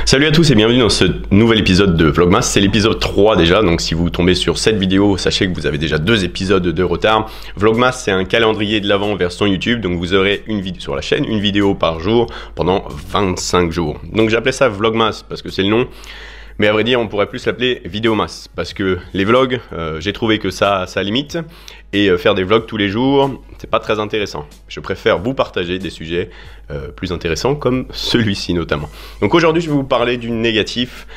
Salut à tous et bienvenue dans ce nouvel épisode de Vlogmas. C'est l'épisode 3 déjà, donc si vous tombez sur cette vidéo, sachez que vous avez déjà 2 épisodes de retard. Vlogmas, c'est un calendrier de l'avant version YouTube, donc vous aurez une vidéo sur la chaîne, une vidéo par jour pendant 25 jours. Donc j'ai appelé ça Vlogmas parce que c'est le nom, mais à vrai dire on pourrait plus l'appeler Vidéomas parce que les vlogs, j'ai trouvé que ça limite, et faire des vlogs tous les jours, c'est pas très intéressant. Je préfère vous partager des sujets plus intéressants comme celui-ci notamment. Donc aujourd'hui je vais vous parler du négatif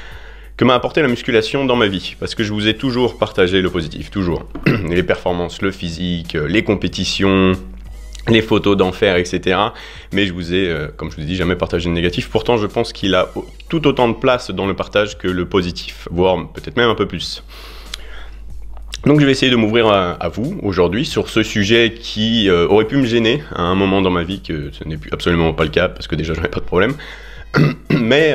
que m'a apporté la musculation dans ma vie, parce que je vous ai toujours partagé le positif, toujours. Les performances, le physique, les compétitions, les photos d'enfer, etc. Mais je vous ai, comme je vous ai dit, jamais partagé le négatif. Pourtant je pense qu'il a tout autant de place dans le partage que le positif, voire peut-être même un peu plus. Donc je vais essayer de m'ouvrir à vous aujourd'hui sur ce sujet qui aurait pu me gêner à un moment dans ma vie, que ce n'est plus absolument pas le cas, parce que déjà j'en ai pas de problème. mais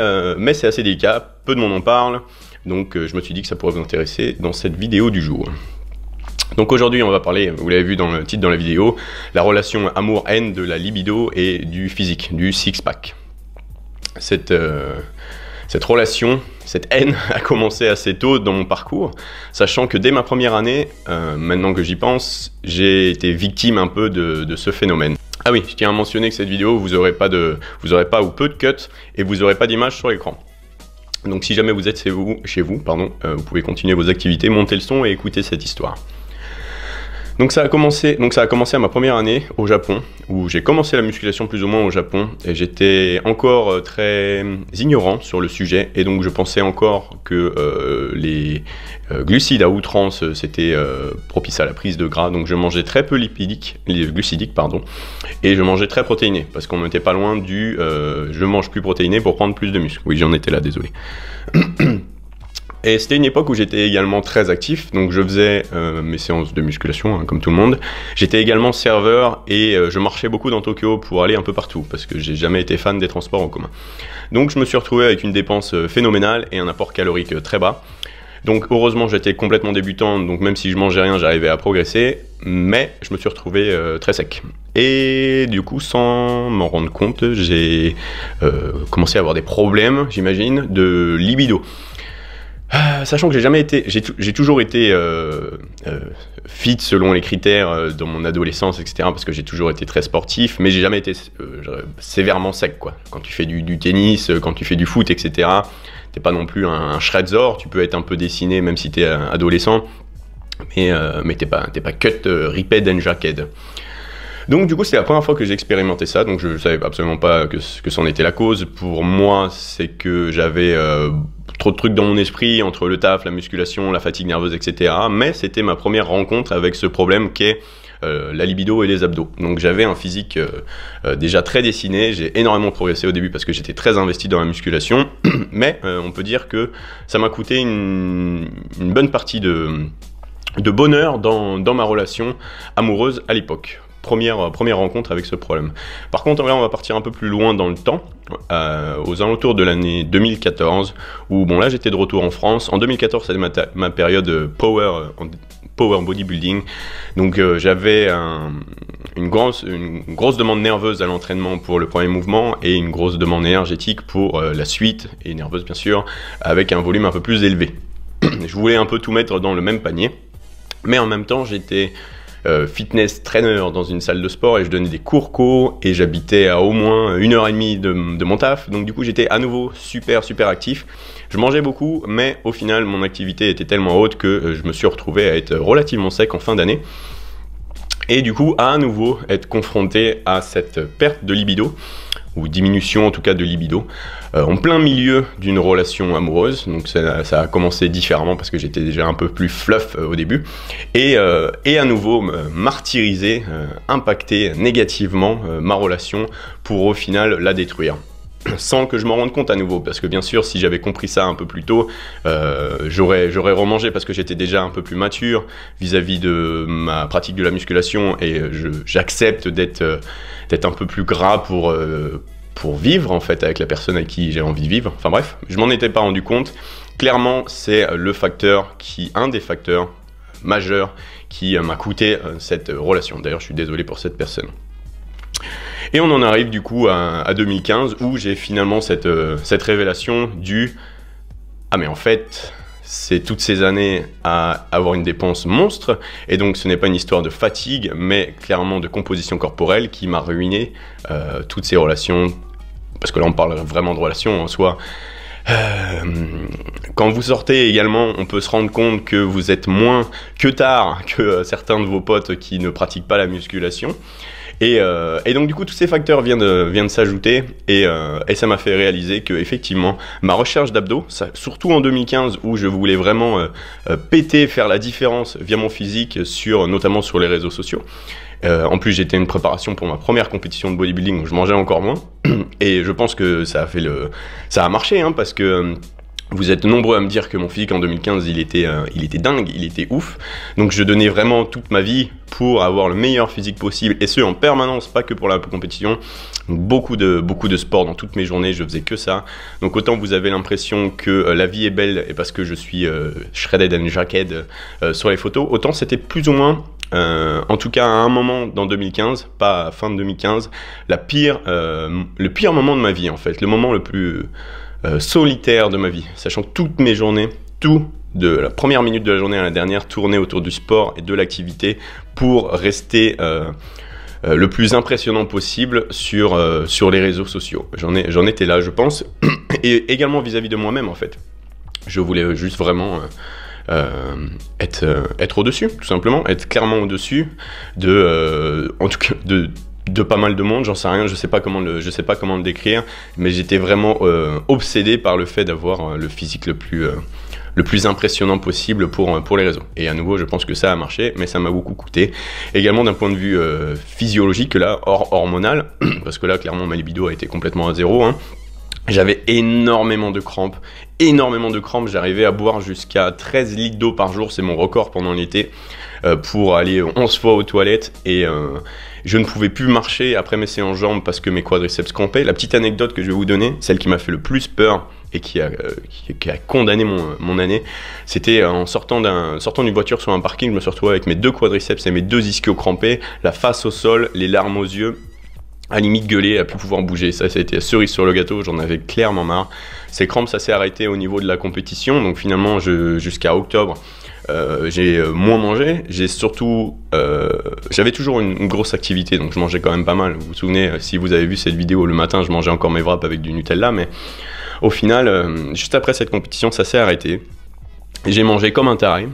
c'est assez délicat, peu de monde en parle, donc je me suis dit que ça pourrait vous intéresser dans cette vidéo du jour. Donc aujourd'hui on va parler, vous l'avez vu dans le titre, dans la vidéo, la relation amour-haine de la libido et du physique, du six-pack. Cette relation, cette haine a commencé assez tôt dans mon parcours, sachant que dès ma première année, maintenant que j'y pense, j'ai été victime un peu de ce phénomène. Ah oui, je tiens à mentionner que cette vidéo, vous aurez pas ou peu de cuts et vous n'aurez pas d'image sur l'écran. Donc si jamais vous êtes chez vous, vous pouvez continuer vos activités, monter le son et écouter cette histoire. Donc ça a commencé à ma première année au Japon, où j'ai commencé la musculation plus ou moins au Japon, et j'étais encore très ignorant sur le sujet, et donc je pensais encore que les glucides à outrance c'était propice à la prise de gras, donc je mangeais très peu glucidique, et je mangeais très protéiné, parce qu'on n'était pas loin du je mange plus protéiné pour prendre plus de muscle. Oui, j'en étais là, désolé. Et c'était une époque où j'étais également très actif, donc je faisais mes séances de musculation, hein, comme tout le monde. J'étais également serveur et je marchais beaucoup dans Tokyo pour aller un peu partout, parce que j'ai jamais été fan des transports en commun. Donc je me suis retrouvé avec une dépense phénoménale et un apport calorique très bas. Donc heureusement j'étais complètement débutant, donc même si je mangeais rien, j'arrivais à progresser, mais je me suis retrouvé très sec. Et du coup, sans m'en rendre compte, j'ai commencé à avoir des problèmes, j'imagine, de libido. Sachant que j'ai toujours été fit selon les critères dans mon adolescence, etc. Parce que j'ai toujours été très sportif, mais j'ai jamais été sévèrement sec, quoi. Quand tu fais du tennis, quand tu fais du foot, etc. T'es pas non plus un Shredder, tu peux être un peu dessiné même si t'es adolescent, mais t'es pas cut, ripped and jacked. Donc du coup c'est la première fois que j'ai expérimenté ça, donc je savais absolument pas que c'en était la cause. Pour moi c'est que j'avais trop de trucs dans mon esprit, entre le taf, la musculation, la fatigue nerveuse, etc. Mais c'était ma première rencontre avec ce problème qu'est la libido et les abdos. Donc j'avais un physique déjà très dessiné, j'ai énormément progressé au début parce que j'étais très investi dans la musculation, mais on peut dire que ça m'a coûté une bonne partie de bonheur dans ma relation amoureuse à l'époque. Première rencontre avec ce problème. Par contre, là, on va partir un peu plus loin dans le temps, aux alentours de l'année 2014, où bon là j'étais de retour en France. En 2014, c'était ma période power bodybuilding, donc j'avais une grosse demande nerveuse à l'entraînement pour le premier mouvement et une grosse demande énergétique pour la suite, et nerveuse bien sûr, avec un volume un peu plus élevé. Je voulais un peu tout mettre dans le même panier, mais en même temps j'étais fitness trainer dans une salle de sport et je donnais des cours co et j'habitais à au moins 1h30 de mon taf, donc du coup j'étais à nouveau super actif. Je mangeais beaucoup, mais au final mon activité était tellement haute que je me suis retrouvé à être relativement sec en fin d'année, et du coup à nouveau être confronté à cette perte de libido, ou diminution en tout cas de libido, en plein milieu d'une relation amoureuse. Donc ça a commencé différemment parce que j'étais déjà un peu plus fluff au début, et à nouveau martyriser, impacter négativement ma relation pour au final la détruire. Sans que je m'en rende compte à nouveau, parce que bien sûr si j'avais compris ça un peu plus tôt, j'aurais remangé, parce que j'étais déjà un peu plus mature vis-à-vis de ma pratique de la musculation, et j'accepte d'être un peu plus gras pour vivre en fait avec la personne avec qui j'ai envie de vivre. Enfin bref, je m'en étais pas rendu compte. Clairement c'est un des facteurs majeurs qui m'a coûté cette relation. D'ailleurs je suis désolé pour cette personne. Et on en arrive du coup à 2015 où j'ai finalement cette révélation du « Ah mais en fait, c'est toutes ces années à avoir une dépense monstre et donc ce n'est pas une histoire de fatigue mais clairement de composition corporelle qui m'a ruiné toutes ces relations. » Parce que là on parle vraiment de relations en soi. Quand vous sortez également, on peut se rendre compte que vous êtes moins que tard que certains de vos potes qui ne pratiquent pas la musculation. Et donc du coup tous ces facteurs viennent de s'ajouter et ça m'a fait réaliser que effectivement ma recherche d'abdos, surtout en 2015 où je voulais vraiment péter, faire la différence via mon physique notamment sur les réseaux sociaux. En plus j'étais une préparation pour ma première compétition de bodybuilding où je mangeais encore moins et je pense que ça a marché hein, parce que vous êtes nombreux à me dire que mon physique en 2015 il était dingue, il était ouf. Donc je donnais vraiment toute ma vie pour avoir le meilleur physique possible et ce en permanence, pas que pour la compétition. Donc beaucoup de sport dans toutes mes journées, je faisais que ça. Donc autant vous avez l'impression que la vie est belle et parce que je suis shredded and jacked sur les photos, autant c'était plus ou moins en tout cas à un moment dans 2015, pas à fin de 2015, le pire moment de ma vie en fait, le moment le plus solitaire de ma vie, sachant que toutes mes journées, tout de la première minute de la journée à la dernière tournait autour du sport et de l'activité pour rester le plus impressionnant possible sur les réseaux sociaux. J'en étais là je pense, et également vis-à-vis de moi-même en fait. Je voulais juste vraiment être au-dessus, tout simplement, être clairement au-dessus en tout cas de pas mal de monde, j'en sais rien, je sais pas comment le décrire, mais j'étais vraiment obsédé par le fait d'avoir le physique le plus impressionnant possible pour les réseaux. Et à nouveau, je pense que ça a marché, mais ça m'a beaucoup coûté. Également d'un point de vue physiologique, là, hormonal, parce que là, clairement, ma libido a été complètement à zéro, hein. J'avais énormément de crampes, j'arrivais à boire jusqu'à 13 litres d'eau par jour, c'est mon record pendant l'été, pour aller 11 fois aux toilettes, et je ne pouvais plus marcher après mes séances jambes parce que mes quadriceps crampaient. La petite anecdote que je vais vous donner, celle qui m'a fait le plus peur et qui a condamné mon année, c'était en sortant d'une voiture sur un parking, je me suis retrouvé avec mes 2 quadriceps et mes 2 ischios crampés, la face au sol, les larmes aux yeux, à limite gueuler, à plus pouvoir bouger. Ça a été la cerise sur le gâteau, j'en avais clairement marre. Ces crampes, ça s'est arrêté au niveau de la compétition, donc finalement jusqu'à octobre, j'ai moins mangé. J'avais toujours une grosse activité, donc je mangeais quand même pas mal. Vous vous souvenez, si vous avez vu cette vidéo le matin, je mangeais encore mes wraps avec du Nutella, mais au final, juste après cette compétition, ça s'est arrêté. J'ai mangé comme un taré,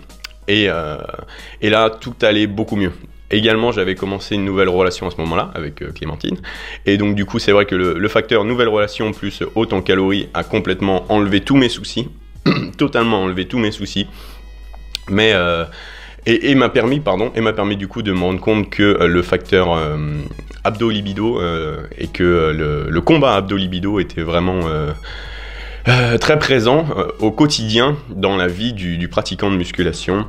et là, tout allait beaucoup mieux. Également, j'avais commencé une nouvelle relation à ce moment-là avec Clémentine. Et donc, du coup, c'est vrai que le facteur nouvelle relation plus haute en calories a complètement enlevé tous mes soucis. Totalement enlevé tous mes soucis. Mais, et m'a permis du coup de me rendre compte que le facteur abdo-libido et que le combat abdo-libido était vraiment très présent au quotidien dans la vie du pratiquant de musculation.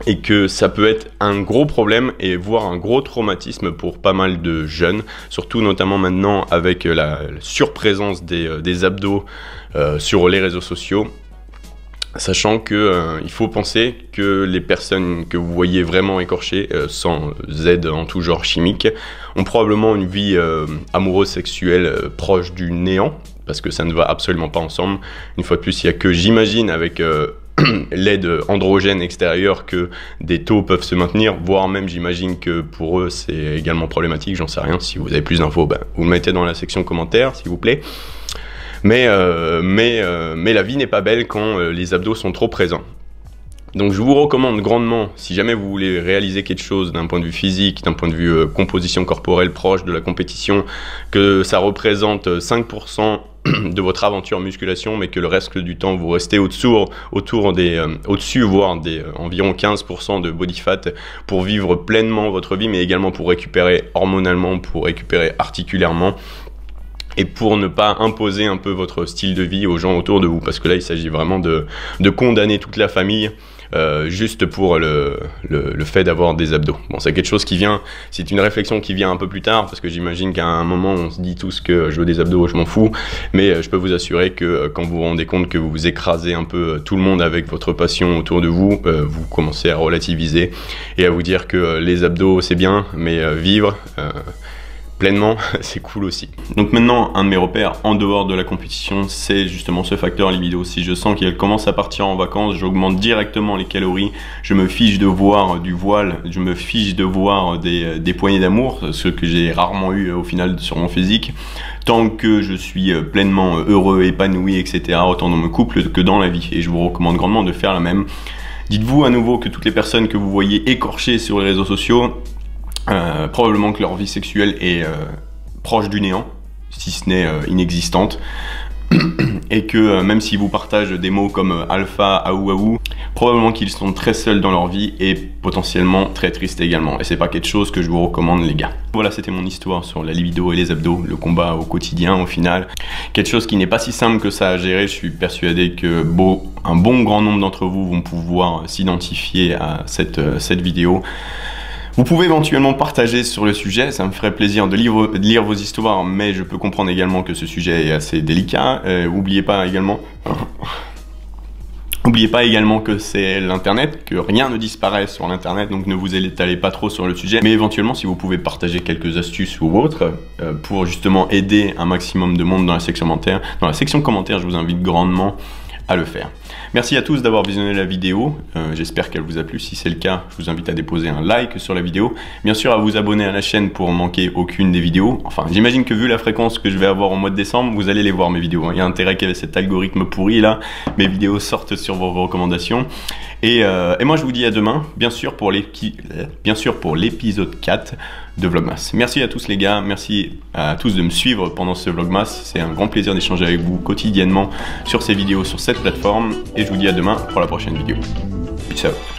Et que ça peut être un gros problème et voire un gros traumatisme pour pas mal de jeunes, surtout notamment maintenant avec la surprésence des abdos sur les réseaux sociaux, sachant que il faut penser que les personnes que vous voyez vraiment écorchées, sans aide en tout genre chimique, ont probablement une vie amoureuse sexuelle proche du néant, parce que ça ne va absolument pas ensemble. Une fois de plus, il n'y a que, j'imagine, avec l'aide androgène extérieure que des taux peuvent se maintenir, voire même j'imagine que pour eux c'est également problématique, j'en sais rien. Si vous avez plus d'infos, vous le mettez dans la section commentaires s'il vous plaît. Mais la vie n'est pas belle quand les abdos sont trop présents. Donc je vous recommande grandement, si jamais vous voulez réaliser quelque chose d'un point de vue physique, d'un point de vue composition corporelle proche de la compétition, que ça représente 5% de votre aventure musculation, mais que le reste du temps vous restez au-dessus, voire environ 15% de body fat pour vivre pleinement votre vie, mais également pour récupérer hormonalement, pour récupérer articulairement, et pour ne pas imposer un peu votre style de vie aux gens autour de vous, parce que là il s'agit vraiment de condamner toute la famille juste pour le fait d'avoir des abdos. Bon, c'est quelque chose qui vient, c'est une réflexion qui vient un peu plus tard, parce que j'imagine qu'à un moment on se dit tous que je veux des abdos, je m'en fous, mais je peux vous assurer que quand vous vous rendez compte que vous écrasez un peu tout le monde avec votre passion autour de vous, vous commencez à relativiser et à vous dire que les abdos c'est bien, mais vivre pleinement, c'est cool aussi. Donc maintenant, un de mes repères en dehors de la compétition, c'est justement ce facteur libido. Si je sens qu'elle commence à partir en vacances, j'augmente directement les calories, je me fiche de voir du voile, je me fiche de voir des poignées d'amour, ce que j'ai rarement eu au final sur mon physique. Tant que je suis pleinement heureux, épanoui, etc., autant dans mon couple que dans la vie. Et je vous recommande grandement de faire la même. Dites-vous à nouveau que toutes les personnes que vous voyez écorchées sur les réseaux sociaux, probablement que leur vie sexuelle est proche du néant, si ce n'est inexistante, et que même s'ils vous partagent des mots comme alpha, aou aou, probablement qu'ils sont très seuls dans leur vie et potentiellement très tristes également. Et c'est pas quelque chose que je vous recommande, les gars. Voilà, c'était mon histoire sur la libido et les abdos, le combat au quotidien au final. Quelque chose qui n'est pas si simple que ça à gérer. Je suis persuadé que un bon grand nombre d'entre vous vont pouvoir s'identifier à cette vidéo. Vous pouvez éventuellement partager sur le sujet, ça me ferait plaisir de lire vos histoires, mais je peux comprendre également que ce sujet est assez délicat. N'oubliez pas également que c'est l'internet, que rien ne disparaît sur l'internet, donc ne vous étalez pas trop sur le sujet. Mais éventuellement, si vous pouvez partager quelques astuces ou autres pour justement aider un maximum de monde dans la section commentaire, je vous invite grandement à le faire. Merci à tous d'avoir visionné la vidéo, j'espère qu'elle vous a plu. Si c'est le cas, je vous invite à déposer un like sur la vidéo, bien sûr à vous abonner à la chaîne pour manquer aucune des vidéos. Enfin, j'imagine que vu la fréquence que je vais avoir au mois de décembre, vous allez les voir mes vidéos. Il y a intérêt qu'avec cet algorithme pourri là, mes vidéos sortent sur vos recommandations. Et moi je vous dis à demain, bien sûr pour l'épisode 4 de Vlogmas. Merci à tous les gars, merci à tous de me suivre pendant ce Vlogmas. C'est un grand plaisir d'échanger avec vous quotidiennement sur ces vidéos, sur cette plateforme. Et je vous dis à demain pour la prochaine vidéo. Peace out.